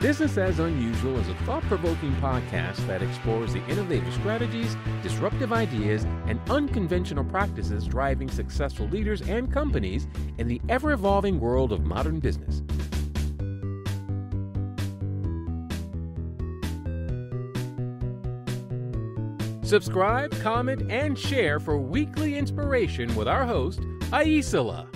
Business as Unusual is a thought-provoking podcast that explores the innovative strategies, disruptive ideas, and unconventional practices driving successful leaders and companies in the ever-evolving world of modern business. Subscribe, comment, and share for weekly inspiration with our host, Ishe.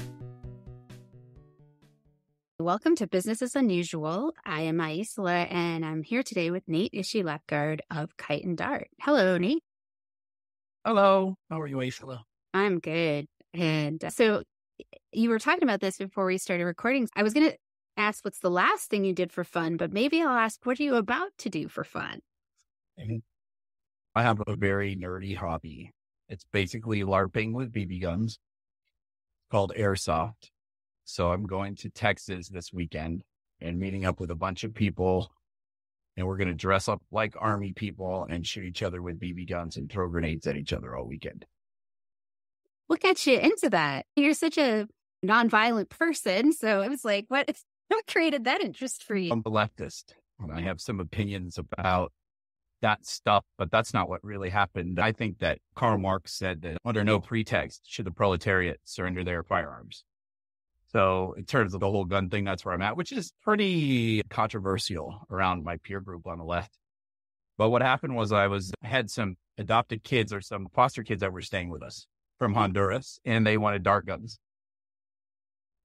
Welcome to Business as Unusual. I am Ishe, and I'm here today with Nate Ishe Lappegaard of Kite and Dart. Hello, Nate. Hello. How are you, Ishe? I'm good. And so you were talking about this before we started recording. I was going to ask what's the last thing you did for fun, but maybe I'll ask, what are you about to do for fun? I have a very nerdy hobby. It's basically LARPing with BB guns called airsoft. So I'm going to Texas this weekend and meeting up with a bunch of people, and we're going to dress up like army people and shoot each other with BB guns and throw grenades at each other all weekend. What got you into that? You're such a nonviolent person. So I was like, what created that interest for you? I'm a leftist, and I have some opinions about that stuff, but that's not what really happened. I think that Karl Marx said that under no pretext should the proletariat surrender their firearms. So in terms of the whole gun thing, that's where I'm at, which is pretty controversial around my peer group on the left. But what happened was I had some adopted kids or some foster kids that were staying with us from Honduras, and they wanted dart guns.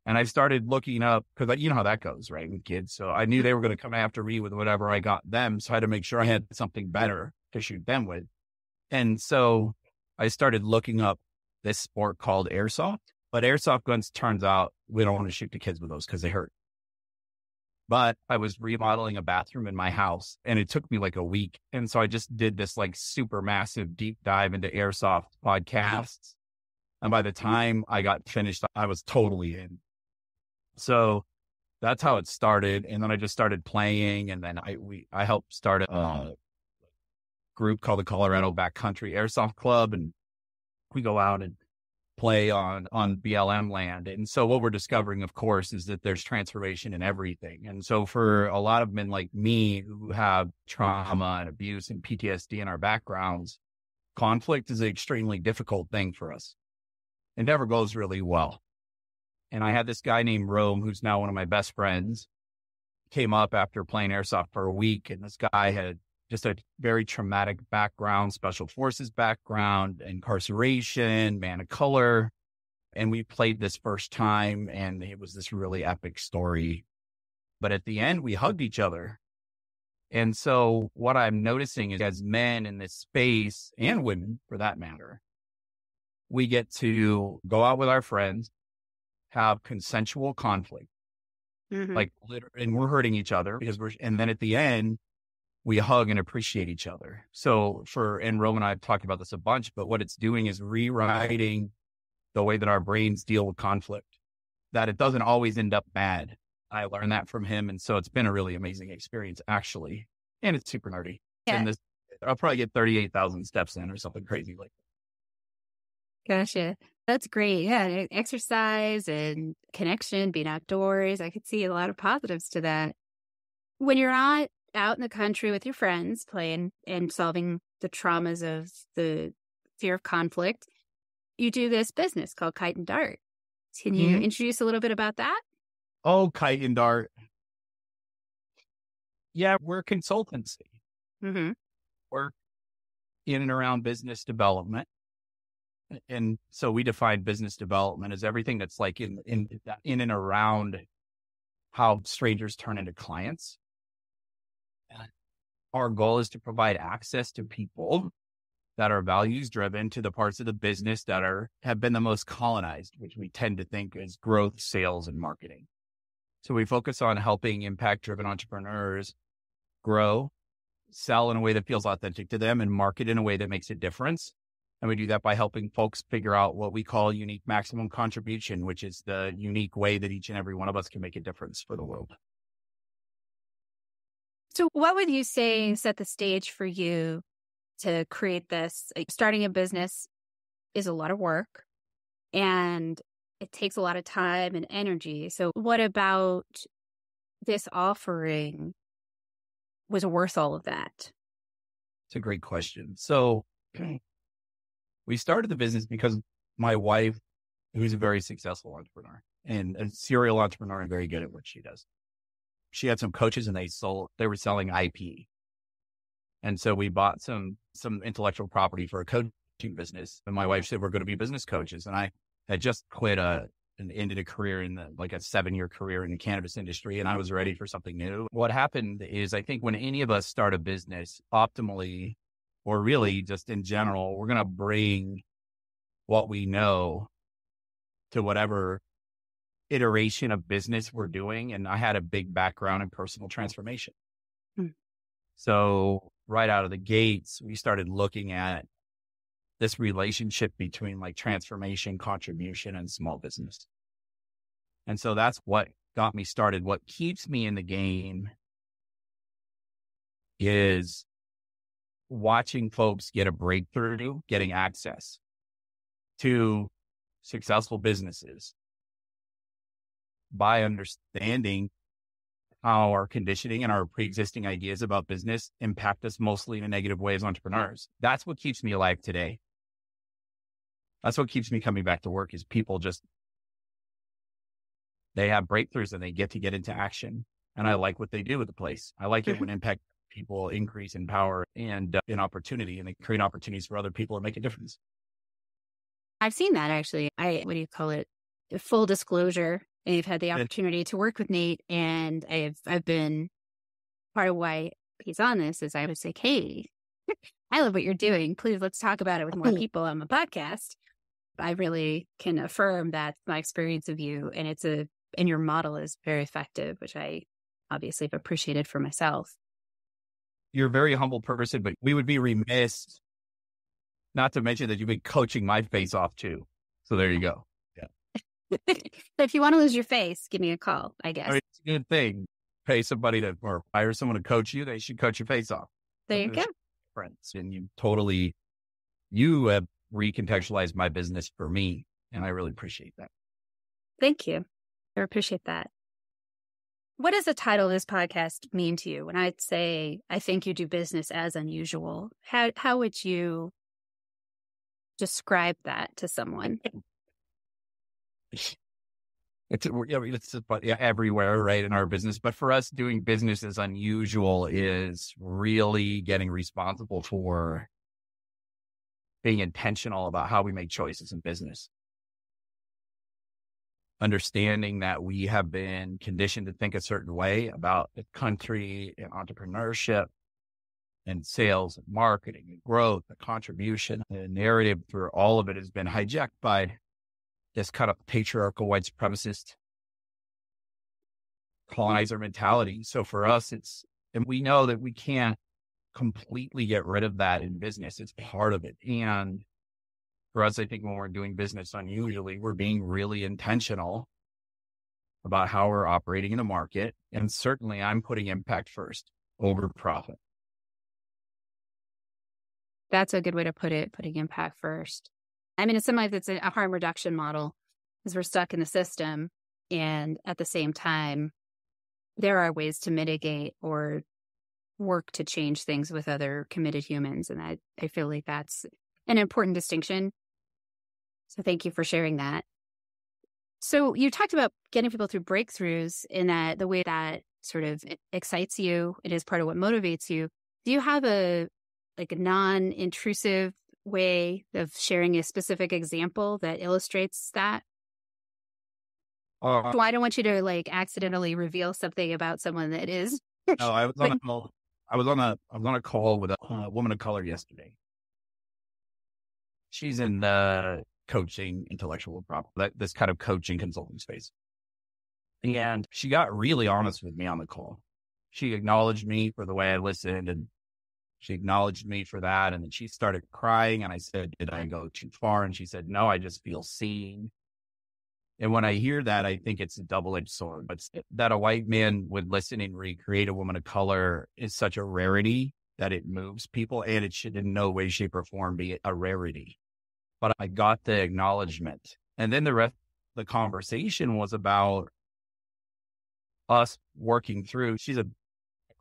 And I started looking up, because you know how that goes, right, with kids. So I knew they were going to come after me with whatever I got them. So I had to make sure I had something better to shoot them with. And so I started looking up this sport called airsoft. But airsoft guns, turns out, we don't want to shoot the kids with those because they hurt. But I was remodeling a bathroom in my house, and it took me like a week. And so I just did this like super massive deep dive into airsoft podcasts. And by the time I got finished, I was totally in. So that's how it started. And then I just started playing. And then I helped start a group called the Colorado Backcountry Airsoft Club. And we go out and play on BLM land. And so what we're discovering, of course, is that there's transformation in everything. And so for a lot of men like me who have trauma and abuse and PTSD in our backgrounds, conflict is an extremely difficult thing for us. It never goes really well. And I had this guy named Rome, who's now one of my best friends, came up after playing airsoft for a week. And this guy had just a very traumatic background, special forces background, incarceration, man of color. And we played this first time, and it was this really epic story. But at the end, we hugged each other. And so what I'm noticing is, as men in this space, and women for that matter, we get to go out with our friends, have consensual conflict, and we're hurting each other and then at the end, we hug and appreciate each other. So and Rome and I have talked about this a bunch, but what it's doing is rewriting the way that our brains deal with conflict, that it doesn't always end up bad. I learned that from him. And so it's been a really amazing experience, actually. And it's super nerdy. Yeah. And I'll probably get 38,000 steps in or something crazy like that. Gotcha. That's great. Yeah. Exercise and connection, being outdoors. I could see a lot of positives to that. When you're not out in the country with your friends playing and solving the traumas of the fear of conflict, you do this business called Kite and Dart. Can you introduce a little bit about that? Oh, Kite and Dart. Yeah, we're a consultancy. Mm-hmm. We're in and around business development. And so we define business development as everything that's like in and around how strangers turn into clients. Our goal is to provide access to people that are values driven to the parts of the business that have been the most colonized, which we tend to think is growth, sales, and marketing. So we focus on helping impact driven entrepreneurs grow, sell in a way that feels authentic to them, and market in a way that makes a difference. And we do that by helping folks figure out what we call unique maximum contribution, which is the unique way that each and every one of us can make a difference for the world. So what would you say set the stage for you to create this? Starting a business is a lot of work and it takes a lot of time and energy. So what about this offering was worth all of that? It's a great question. So we started the business because my wife, who's a very successful entrepreneur and a serial entrepreneur and very good at what she does, she had some coaches and they were selling IP. And so we bought some intellectual property for a coaching business. And my wife said, we're going to be business coaches. And I had just quit and ended a career in a 7-year career in the cannabis industry. And I was ready for something new. What happened is, I think when any of us start a business optimally, or really just in general, we're going to bring what we know to whatever iteration of business we're doing. And I had a big background in personal transformation. So right out of the gates, we started looking at this relationship between like transformation, contribution, and small business. And so that's what got me started. What keeps me in the game is watching folks get a breakthrough, getting access to successful businesses by understanding how our conditioning and our pre-existing ideas about business impact us mostly in a negative way as entrepreneurs. That's what keeps me alive today. That's what keeps me coming back to work, is people they have breakthroughs and they get into action. And I like what they do with the place. I like it when impact people increase in power and in opportunity, and they create opportunities for other people and make a difference. I've seen that actually. What do you call it? Full disclosure. I've had the opportunity to work with Nate, and I've been part of why he's on this is I was like, hey, I love what you're doing. Please, let's talk about it with more people on the podcast. I really can affirm that my experience of you and your model is very effective, which I obviously have appreciated for myself. You're a very humble person, but we would be remiss not to mention that you've been coaching my face off too. So there you go. If you want to lose your face, give me a call, I guess. It's a good thing. Pay somebody or hire someone to coach you. They should coach your face off. There you go. Friends. And you have recontextualized my business for me. And I really appreciate that. Thank you. I appreciate that. What does the title of this podcast mean to you? When I say, I think you do business as unusual, how would you describe that to someone? It's everywhere, right, in our business. But for us, doing business as unusual is really getting responsible for being intentional about how we make choices in business. Understanding that we have been conditioned to think a certain way about the country and entrepreneurship and sales and marketing and growth and contribution. The narrative through all of it has been hijacked by this kind of patriarchal white supremacist colonizer mentality. So for us, and we know that we can't completely get rid of that in business. It's part of it. And for us, I think when we're doing business unusually, we're being really intentional about how we're operating in the market. And certainly I'm putting impact first over profit. That's a good way to put it, putting impact first. I mean, in some ways, it's a harm reduction model because we're stuck in the system. And at the same time, there are ways to mitigate or work to change things with other committed humans. And I feel like that's an important distinction. So thank you for sharing that. So you talked about getting people through breakthroughs in that the way that sort of excites you, it is part of what motivates you. Do you have a non-intrusive way of sharing a specific example that illustrates that? So I don't want you to accidentally reveal something about someone that is. No, I was on a call with a woman of color yesterday. She's in the coaching intellectual property, this kind of coaching consulting space. And she got really honest with me on the call. She acknowledged me for the way I listened, and she acknowledged me for that. And then she started crying. And I said, did I go too far? And she said, no, I just feel seen. And when I hear that, I think it's a double-edged sword. But that a white man would listen and recreate a woman of color is such a rarity that it moves people. And it should in no way, shape, or form be a rarity. But I got the acknowledgement. And then the rest of the conversation was about us working through. She's a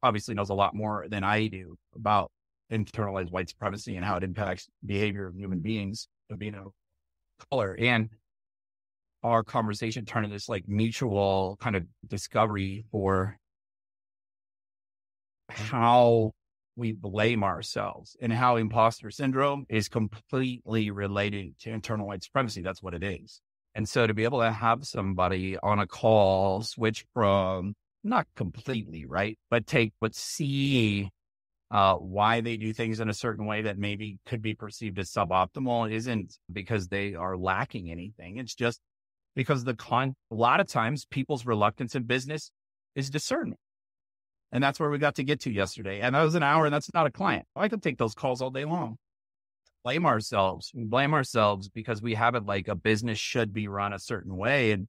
obviously knows a lot more than I do about internalized white supremacy and how it impacts behavior of human beings of being of color. And our conversation turned into this like mutual kind of discovery for how we blame ourselves and how imposter syndrome is completely related to internal white supremacy. That's what it is. And so to be able to have somebody on a call switch from not completely, right, but see why they do things in a certain way that maybe could be perceived as suboptimal isn't because they are lacking anything. It's just because a lot of times people's reluctance in business is discernment. And that's where we got to get to yesterday. And that was an hour, and that's not a client. I could take those calls all day long. We blame ourselves because we have it like a business should be run a certain way. And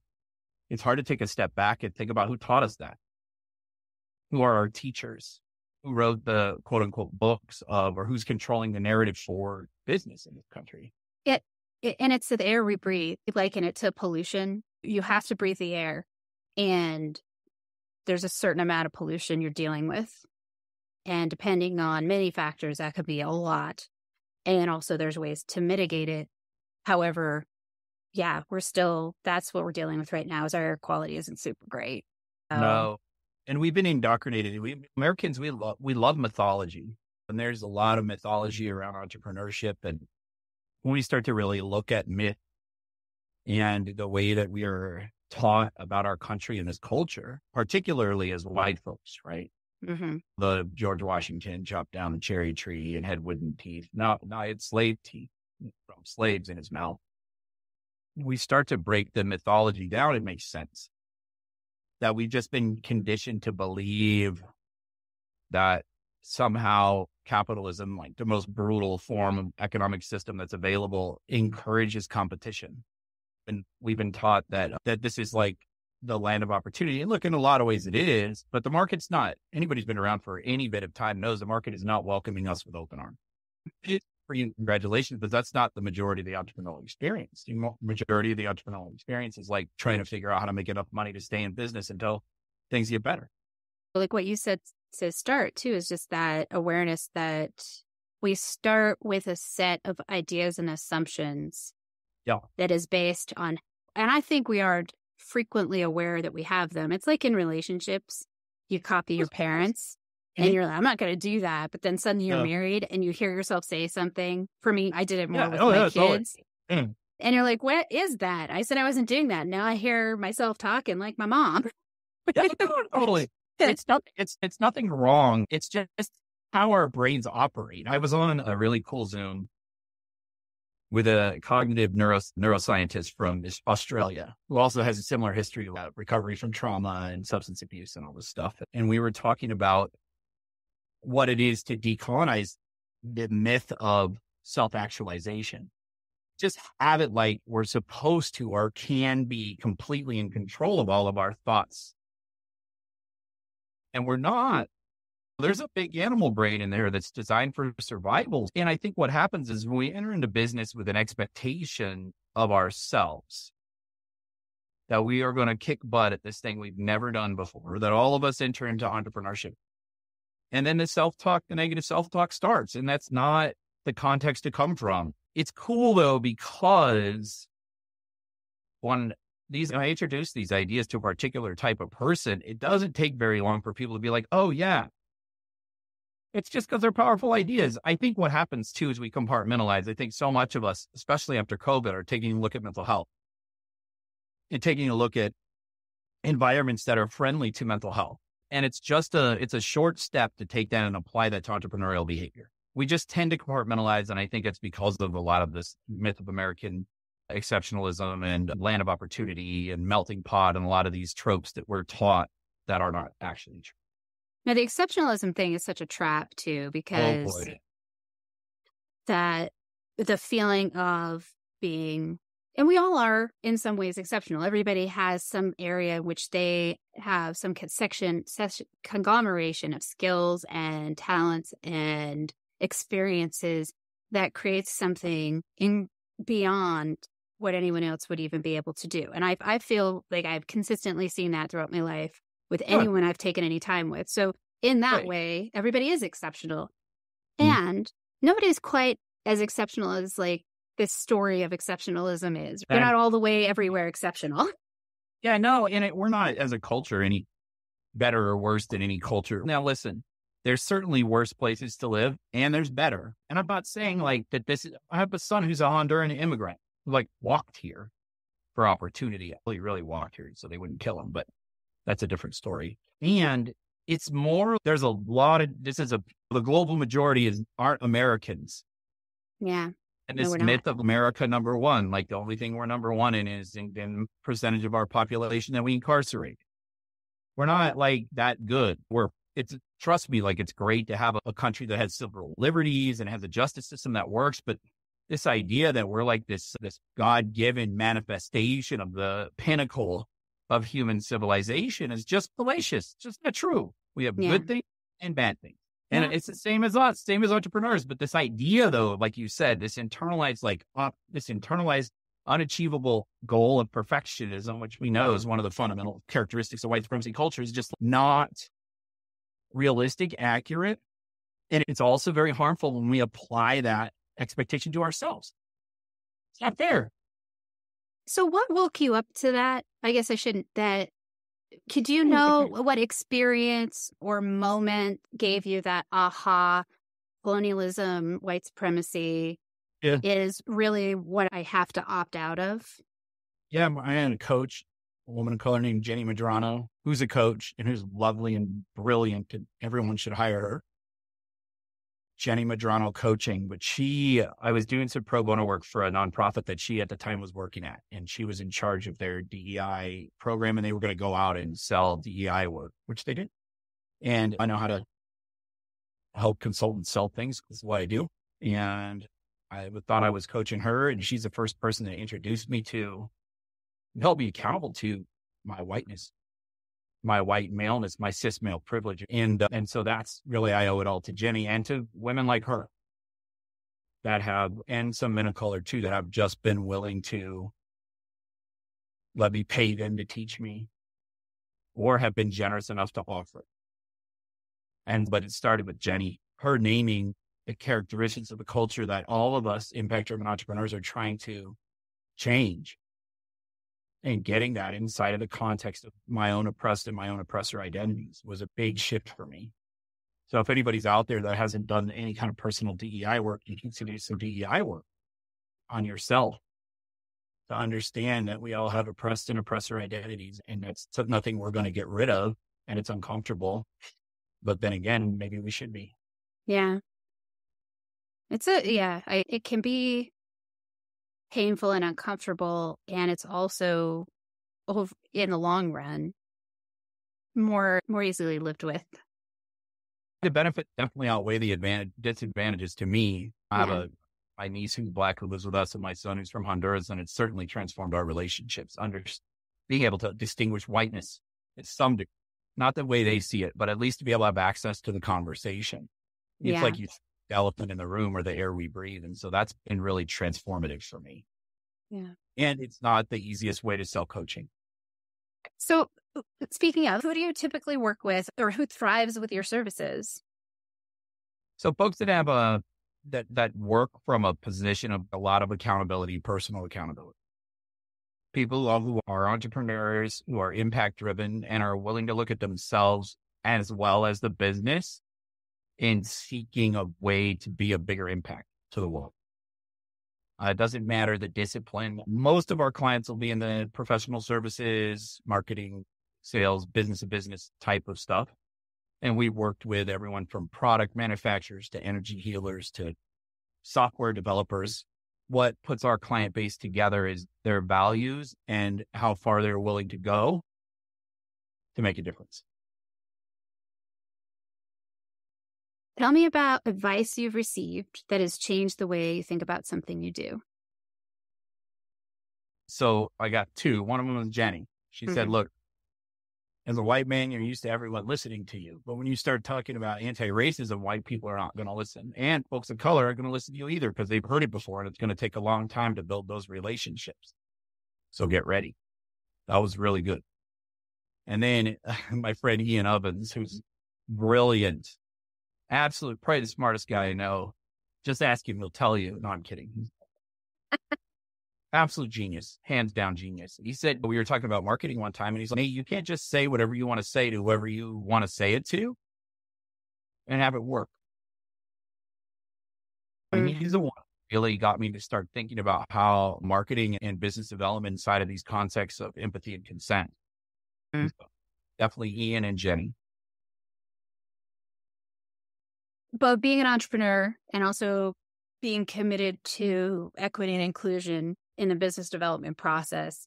it's hard to take a step back and think about who taught us that. Who are our teachers? Who wrote the quote unquote books of, or who's controlling the narrative for business in this country? And it's the air we breathe. Liken it to pollution. You have to breathe the air, and there's a certain amount of pollution you're dealing with. And depending on many factors, that could be a lot. And also there's ways to mitigate it. However, yeah, that's what we're dealing with right now is our air quality isn't super great. No. And we've been indoctrinated. Americans, we love mythology. And there's a lot of mythology around entrepreneurship. And when we start to really look at myth and the way that we are taught about our country and this culture, particularly as white folks, right? Mm-hmm. The George Washington chopped down the cherry tree and had wooden teeth. No, it's slave teeth from slaves in his mouth. We start to break the mythology down. It makes sense that we've just been conditioned to believe that somehow capitalism, like the most brutal form of economic system that's available, encourages competition. And we've been taught that this is like the land of opportunity. And look, in a lot of ways it is, but the market's not. Anybody's been around for any bit of time knows the market is not welcoming us with open arms. For you, congratulations, but that's not the majority of the entrepreneurial experience. The majority of the entrepreneurial experience is like trying to figure out how to make enough money to stay in business until things get better. Like what you said to start too, is just that awareness that we start with a set of ideas and assumptions that is based on, and I think we are frequently aware that we have them. It's like in relationships, you copy your parents and you're like, I'm not going to do that. But then suddenly you're married and you hear yourself say something. For me, I did it more with my kids. And you're like, what is that? I said I wasn't doing that. Now I hear myself talking like my mom. Yeah, totally. It's nothing wrong. It's just how our brains operate. I was on a really cool Zoom with a cognitive neuroscientist from Australia, who also has a similar history about recovery from trauma and substance abuse and all this stuff. And we were talking about what it is to decolonize the myth of self-actualization. Just have it like we're supposed to or can be completely in control of all of our thoughts. And we're not. There's a big animal brain in there that's designed for survival. And I think what happens is when we enter into business with an expectation of ourselves, that we are going to kick butt at this thing we've never done before, that all of us enter into entrepreneurship. And then the negative self-talk starts. And that's not the context to come from. It's cool though, because when I introduce these ideas to a particular type of person, it doesn't take very long for people to be like, oh yeah, it's just because they're powerful ideas. I think what happens too is we compartmentalize. I think so much of us, especially after COVID, are taking a look at mental health and taking a look at environments that are friendly to mental health. And it's a short step to take that and apply that to entrepreneurial behavior. We just tend to compartmentalize. And I think it's because of a lot of this myth of American exceptionalism and land of opportunity and melting pot and a lot of these tropes that we're taught that are not actually true. Now, the exceptionalism thing is such a trap too, because that the feeling of being, and we all are in some ways exceptional. Everybody has some area which they have some conglomeration of skills and talents and experiences that creates something beyond what anyone else would even be able to do. And I feel like I've consistently seen that throughout my life with anyone I've taken any time with. So in that Right. way, everybody is exceptional. Mm. And nobody's quite as exceptional as like this story of exceptionalism is. You're And not all the way everywhere exceptional. yeah, no, and we're not as a culture any better or worse than any culture. Now, listen, there's certainly worse places to live and there's better. And I'm not saying like that I have a son who's a Honduran immigrant who like walked here for opportunity. He really walked here so they wouldn't kill him, but that's a different story. And it's more, there's a lot of, the global majority aren't Americans. Yeah. And No, this we're not. myth of America number one, like the only thing we're number one in is in percentage of our population that we incarcerate. We're not like that good. Trust me, like it's great to have a country that has civil liberties and has a justice system that works. But this idea that we're like this God-given manifestation of the pinnacle of human civilization is just fallacious. It's just not true. We have Yeah. good things and bad things. And Yeah. it's the same as us, same as entrepreneurs. But this idea, though, like you said, this internalized, unachievable goal of perfectionism, which we know is one of the fundamental characteristics of white supremacy culture, is just not realistic, accurate. And it's also very harmful when we apply that expectation to ourselves. It's not fair. So what woke you up to that? I guess I shouldn't, could you know what experience or moment gave you that aha, colonialism, white supremacy Yeah. is really what I have to opt out of? Yeah, I had a coach, a woman of color named Jenny Madrano, who's a coach and who's lovely and brilliant, and everyone should hire her. Jenny Madrano Coaching, but I was doing some pro bono work for a nonprofit that she at the time was working at, and she was in charge of their DEI program, and they were going to go out and sell DEI work, which they did. And I know how to help consultants sell things. That's what I do. And I thought I was coaching her, and she's the first person that introduced me to, help me accountable to my whiteness, my white maleness, my cis male privilege. And so that's really, I owe it all to Jenny and to women like her that have, and some men of color too, that have just been willing to let me pay them to teach me or have been generous enough to offer. But it started with Jenny, her naming the characteristics of the culture that all of us impact-driven entrepreneurs are trying to change. And getting that inside of the context of my own oppressed and my own oppressor identities was a big shift for me. So if anybody's out there that hasn't done any kind of personal DEI work, you can do some DEI work on yourself to understand that we all have oppressed and oppressor identities, and that's nothing we're going to get rid of, and it's uncomfortable. But then again, maybe we should be. Yeah. It can be painful and uncomfortable, and it's also, in the long run, more easily lived with. The benefits definitely outweigh the disadvantages to me. I have my niece who's Black who lives with us and my son who's from Honduras, and it's certainly transformed our relationships. Being able to distinguish whiteness at some degree, not the way they see it, but at least to be able to have access to the conversation. It's like you the elephant in the room or the air we breathe. And so that's been really transformative for me. Yeah. And it's not the easiest way to sell coaching. So speaking of, who do you typically work with or who thrives with your services? So folks that have that work from a position of a lot of accountability, personal accountability. People who are entrepreneurs, who are impact driven and are willing to look at themselves as well as the business in seeking a way to be a bigger impact to the world. It doesn't matter the discipline. Most of our clients will be in the professional services, marketing, sales, business to business type of stuff. And we worked with everyone from product manufacturers to energy healers to software developers. What puts our client base together is their values and how far they're willing to go to make a difference. Tell me about advice you've received that has changed the way you think about something you do. So I got two. One of them was Jenny. She said, look, as a white man, you're used to everyone listening to you. But when you start talking about anti-racism, white people are not going to listen. And folks of color aren't going to listen to you either because they've heard it before. And it's going to take a long time to build those relationships. So get ready. That was really good. And then my friend Ian Ovens, who's brilliant, absolute, probably the smartest guy I know. Just ask him, he'll tell you. No, I'm kidding. Absolute genius, hands down genius. He said, we were talking about marketing one time, and he's like, hey, you can't just say whatever you want to say to whoever you want to say it to and have it work. And he's the one who really got me to start thinking about how marketing and business development side of these contexts of empathy and consent. So definitely Ian and Jenny. But being an entrepreneur and also being committed to equity and inclusion in the business development process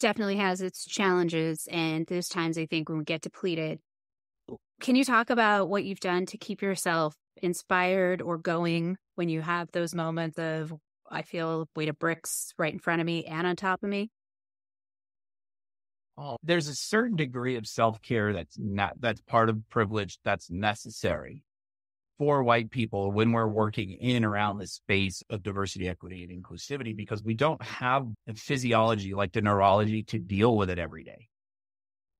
definitely has its challenges. And there's times I think when we get depleted. Can you talk about what you've done to keep yourself inspired or going when you have those moments of, I feel a weight of bricks right in front of me and on top of me? Oh, there's a certain degree of self-care that's part of privilege that's necessary for white people when we're working in and around the space of diversity, equity, and inclusivity, because we don't have the physiology like the neurology to deal with it every day,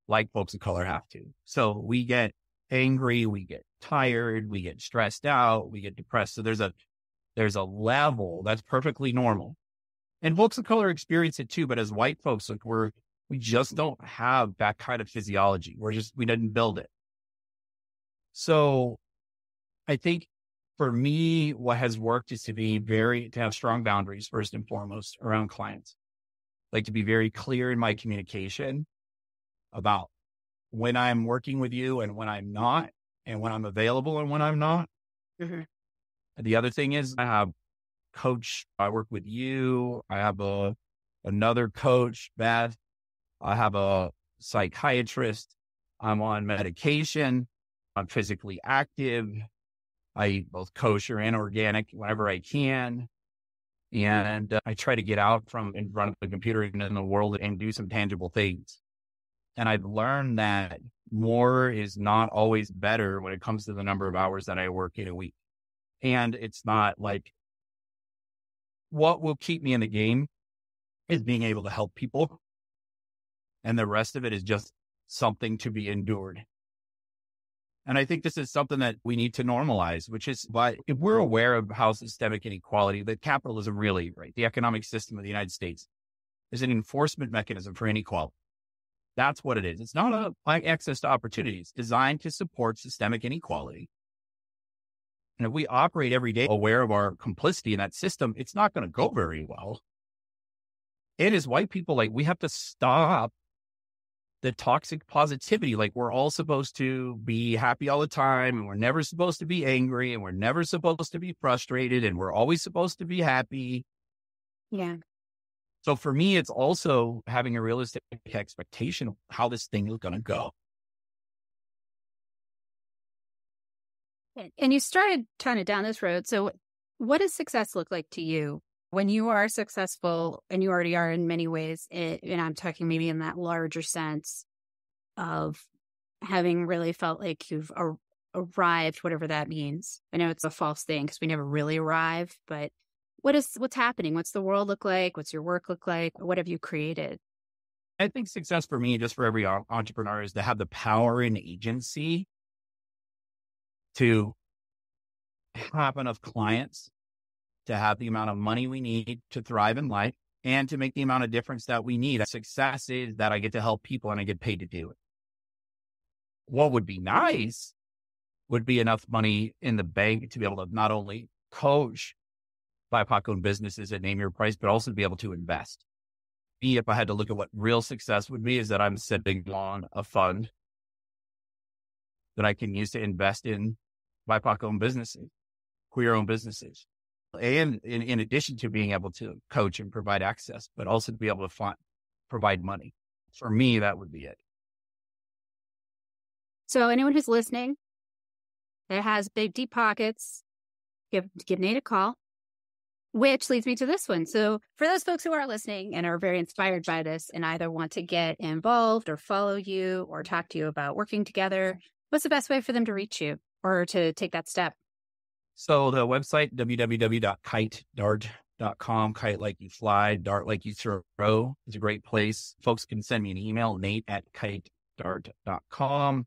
like folks of color have to. So we get angry, we get tired, we get stressed out, we get depressed. So there's a level that's perfectly normal. And folks of color experience it too, but as white folks, like we just don't have that kind of physiology. We didn't build it. So I think for me, what has worked is to have strong boundaries first and foremost around clients. Like to be very clear in my communication about when I'm working with you and when I'm not, and when I'm available and when I'm not. Mm-hmm. The other thing is I have coach. I work with you. I have another coach, Beth. I have a psychiatrist. I'm on medication. I'm physically active. I eat both kosher and organic whenever I can. And I try to get out from in front of the computer and in the world and do some tangible things. And I've learned that more is not always better when it comes to the number of hours that I work in a week. And it's not like what will keep me in the game is being able to help people. And the rest of it is just something to be endured. And I think this is something that we need to normalize, which is why if we're aware of how systemic inequality, that capitalism really, right, the economic system of the United States is an enforcement mechanism for inequality. That's what it is. It's not like access to opportunities designed to support systemic inequality. And if we operate every day aware of our complicity in that system, it's not going to go very well. And as white people, like we have to stop the toxic positivity. Like we're all supposed to be happy all the time, and we're never supposed to be angry, and we're never supposed to be frustrated, and we're always supposed to be happy. Yeah. So for me, it's also having a realistic expectation of how this thing is going to go. And you started kind of down this road. So what does success look like to you when you are successful, and you already are in many ways? And I'm talking maybe in that larger sense of having really felt like you've arrived, whatever that means. I know it's a false thing because we never really arrive, but what's happening? What's the world look like? What's your work look like? What have you created? I think success for me, just for every entrepreneur, is to have the power and agency to have enough clients, to have the amount of money we need to thrive in life, and to make the amount of difference that we need. Success is that I get to help people and I get paid to do it. What would be nice would be enough money in the bank to be able to not only coach BIPOC-owned businesses at Name Your Price, but also to be able to invest. Me, if I had to look at what real success would be, is that I'm sitting on a fund that I can use to invest in BIPOC-owned businesses, queer-owned businesses. And in addition to being able to coach and provide access, but also to be able to provide money. For me, that would be it. So anyone who's listening that has big, deep pockets, give Nate a call, which leads me to this one. So for those folks who are listening and are very inspired by this and either want to get involved or follow you or talk to you about working together, what's the best way for them to reach you or to take that step? So the website, www.kitedart.com, kite like you fly, dart like you throw, is a great place. Folks can send me an email, nate@kitedart.com.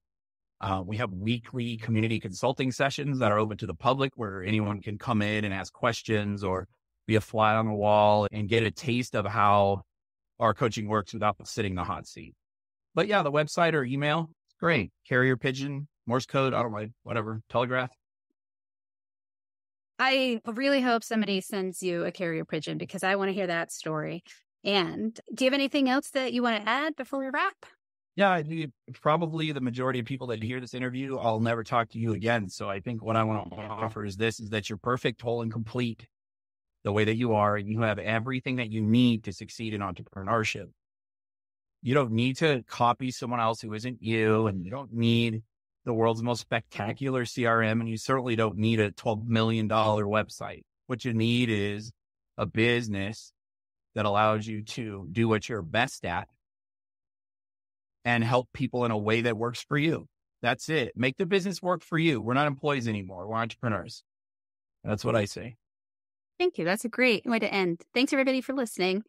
We have weekly community consulting sessions that are open to the public where anyone can come in and ask questions or be a fly on the wall and get a taste of how our coaching works without sitting in the hot seat. But yeah, the website or email, great. Carrier pigeon, Morse code, I don't know, whatever, telegraph. I really hope somebody sends you a carrier pigeon because I want to hear that story. And do you have anything else that you want to add before we wrap? Yeah, probably the majority of people that hear this interview, I'll never talk to you again. So I think what I want to offer is that you're perfect, whole, and complete the way that you are, and you have everything that you need to succeed in entrepreneurship. You don't need to copy someone else who isn't you, and you don't need the world's most spectacular CRM, and you certainly don't need a $12 million website. What you need is a business that allows you to do what you're best at and help people in a way that works for you. That's it. Make the business work for you. We're not employees anymore. We're entrepreneurs. That's what I say. Thank you. That's a great way to end. Thanks, everybody, for listening.